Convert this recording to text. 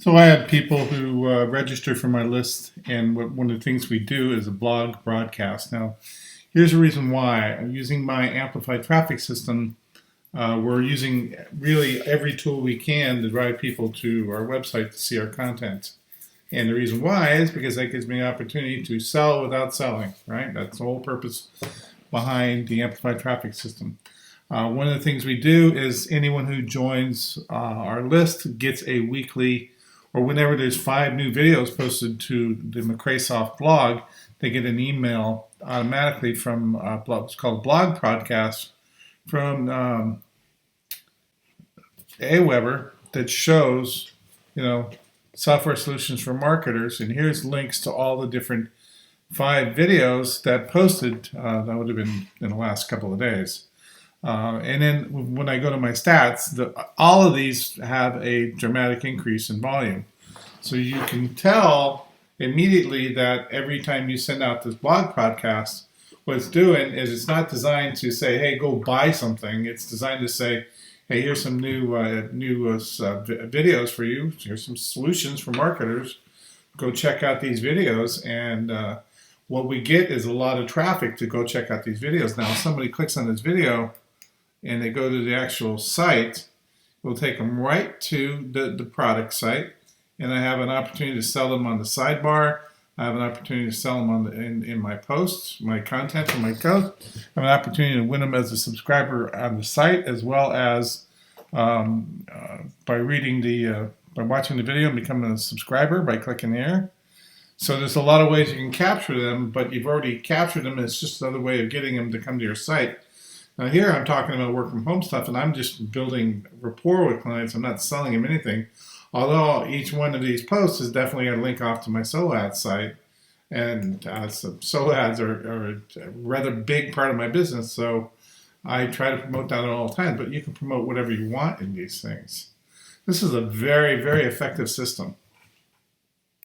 So I have people who register for my list, and one of the things we do is a blog broadcast. Now, here's the reason why. I'm using my Amplify traffic system. We're using really every tool we can to drive people to our website to see our content. And the reason why is because that gives me an opportunity to sell without selling, right? That's the whole purpose behind the Amplify traffic system. One of the things we do is anyone who joins our list gets a weekly, or whenever there's 5 new videos posted to the Microsoft blog, they get an email automatically from what's called blog podcast from Aweber that shows, software solutions for marketers. And here's links to all the different 5 videos that posted. That would have been in the last couple of days. And then when I go to my stats, all of these have a dramatic increase in volume. So you can tell immediately that every time you send out this blog podcast, what it's doing is it's not designed to say, hey, go buy something. It's designed to say, hey, here's some new videos for you. Here's some solutions for marketers. Go check out these videos. And what we get is a lot of traffic to go check out these videos. Now, if somebody clicks on this video and they go to the actual site, we'll take them right to the product site. And I have an opportunity to sell them on the sidebar. I have an opportunity to sell them in my posts, my content from my code. I have an opportunity to win them as a subscriber on the site, as well as by watching the video and becoming a subscriber by clicking here. So there's a lot of ways you can capture them, but you've already captured them, and it's just another way of getting them to come to your site. Now here I'm talking about work from home stuff, and I'm just building rapport with clients. I'm not selling them anything. Although each one of these posts is definitely a link off to my solo ads site. And so solo ads are a rather big part of my business, so I try to promote that at all times. But you can promote whatever you want in these things. This is a very, very effective system.